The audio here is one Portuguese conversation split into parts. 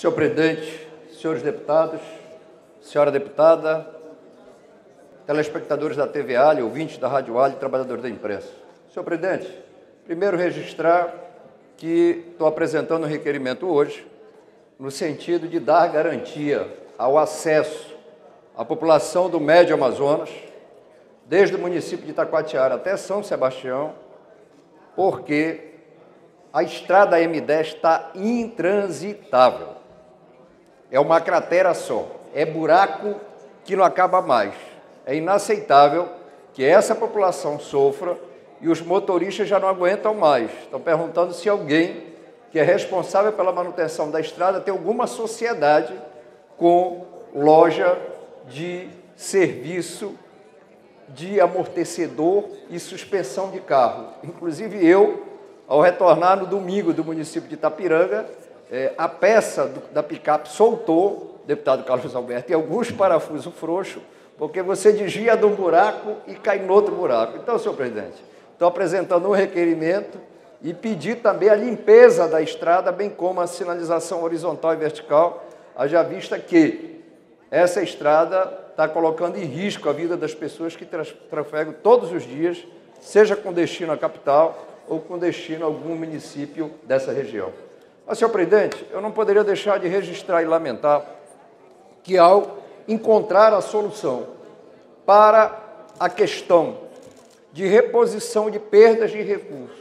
Senhor presidente, senhores deputados, senhora deputada, telespectadores da TV Ali, ouvintes da Rádio Ali, trabalhadores da imprensa. Senhor presidente, primeiro registrar que estou apresentando um requerimento hoje no sentido de dar garantia ao acesso à população do Médio Amazonas, desde o município de Itacoatiara até São Sebastião, porque a estrada M10 está intransitável. É uma cratera só, é buraco que não acaba mais. É inaceitável que essa população sofra e os motoristas já não aguentam mais. Estão perguntando se alguém que é responsável pela manutenção da estrada tem alguma sociedade com loja de serviço de amortecedor e suspensão de carro. Inclusive eu, ao retornar no domingo do município de Itapiranga, a peça da picape soltou, deputado Carlos Alberto, e alguns parafusos frouxos, porque você desvia de um buraco e cai no outro buraco. Então, senhor presidente, estou apresentando um requerimento e pedir também a limpeza da estrada, bem como a sinalização horizontal e vertical, haja vista que essa estrada está colocando em risco a vida das pessoas que trafegam todos os dias, seja com destino à capital ou com destino a algum município dessa região. Mas, senhor presidente, eu não poderia deixar de registrar e lamentar que, ao encontrar a solução para a questão de reposição de perdas de recursos,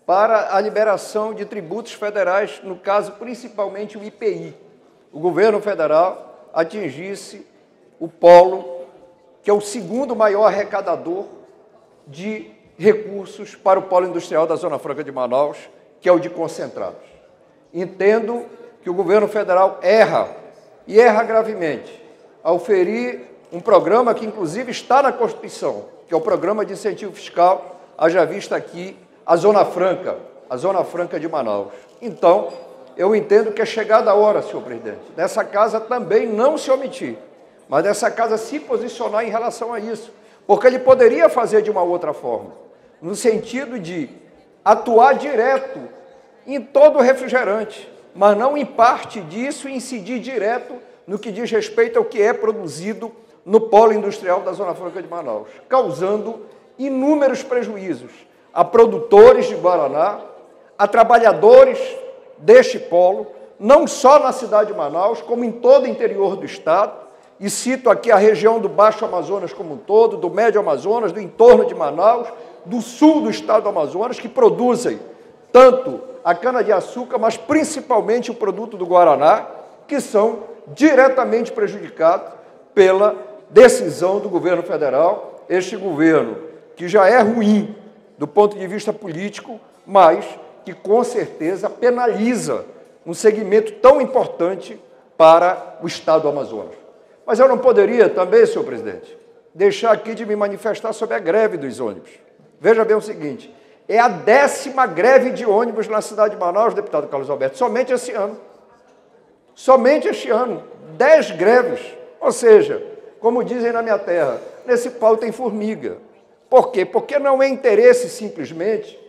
para a liberação de tributos federais, no caso, principalmente o IPI, o governo federal atingisse o polo, que é o segundo maior arrecadador de recursos para o polo industrial da Zona Franca de Manaus, que é o de concentrados. Entendo que o governo federal erra, e erra gravemente, ao ferir um programa que, inclusive, está na Constituição, que é o Programa de Incentivo Fiscal, haja vista aqui a Zona Franca de Manaus. Então, eu entendo que é chegada a hora, senhor presidente, dessa casa também não se omitir, mas dessa casa se posicionar em relação a isso, porque ele poderia fazer de uma outra forma, no sentido de atuar direto em todo o refrigerante, mas não em parte disso incidir direto no que diz respeito ao que é produzido no polo industrial da Zona Franca de Manaus, causando inúmeros prejuízos a produtores de Guaraná, a trabalhadores deste polo, não só na cidade de Manaus, como em todo o interior do estado, e cito aqui a região do Baixo Amazonas como um todo, do Médio Amazonas, do entorno de Manaus, do sul do estado do Amazonas, que produzem tanto a cana-de-açúcar, mas principalmente o produto do Guaraná, que são diretamente prejudicados pela decisão do governo federal, este governo que já é ruim do ponto de vista político, mas que com certeza penaliza um segmento tão importante para o estado do Amazonas. Mas eu não poderia também, senhor presidente, deixar aqui de me manifestar sobre a greve dos ônibus. Veja bem o seguinte, é a 10ª greve de ônibus na cidade de Manaus, deputado Carlos Alberto, somente esse ano. Somente este ano, 10 greves. Ou seja, como dizem na minha terra, nesse pau tem formiga. Por quê? Porque não é interesse simplesmente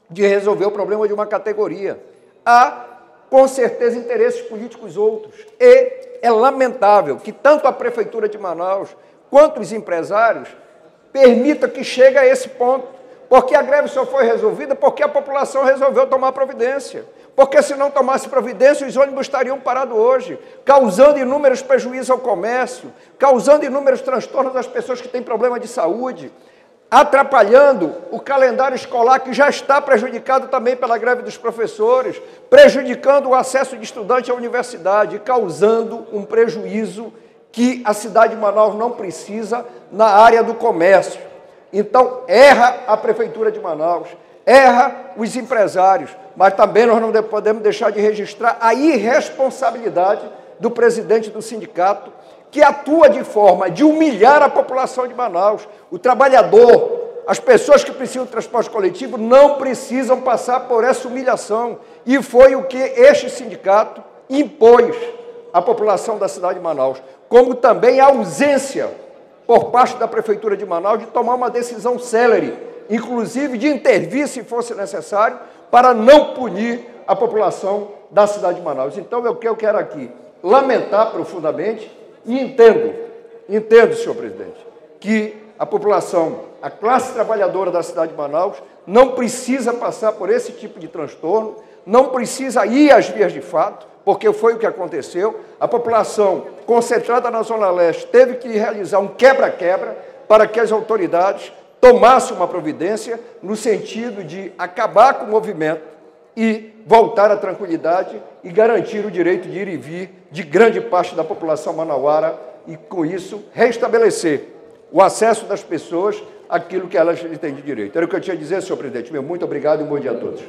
de resolver o problema de uma categoria. Há, com certeza, interesses políticos outros. E é lamentável que tanto a Prefeitura de Manaus quanto os empresários permitam que chegue a esse ponto. Porque a greve só foi resolvida porque a população resolveu tomar providência. Porque se não tomasse providência, os ônibus estariam parados hoje, causando inúmeros prejuízos ao comércio, causando inúmeros transtornos às pessoas que têm problema de saúde, atrapalhando o calendário escolar, que já está prejudicado também pela greve dos professores, prejudicando o acesso de estudante à universidade, causando um prejuízo que a cidade de Manaus não precisa na área do comércio. Então, erra a Prefeitura de Manaus, erra os empresários, mas também nós não podemos deixar de registrar a irresponsabilidade do presidente do sindicato, que atua de forma de humilhar a população de Manaus. O trabalhador, as pessoas que precisam de transporte coletivo não precisam passar por essa humilhação. E foi o que este sindicato impôs à população da cidade de Manaus, como também a ausência por parte da Prefeitura de Manaus de tomar uma decisão célere, inclusive de intervir, se fosse necessário, para não punir a população da cidade de Manaus. Então, eu quero aqui lamentar profundamente e entendo, senhor presidente, que a população, a classe trabalhadora da cidade de Manaus, não precisa passar por esse tipo de transtorno, não precisa ir às vias de fato, porque foi o que aconteceu. A população concentrada na Zona Leste teve que realizar um quebra-quebra para que as autoridades tomassem uma providência no sentido de acabar com o movimento e voltar à tranquilidade e garantir o direito de ir e vir de grande parte da população manauara e, com isso, restabelecer o acesso das pessoas àquilo que elas têm de direito. Era o que eu tinha a dizer, senhor presidente. Muito obrigado e um bom dia a todos.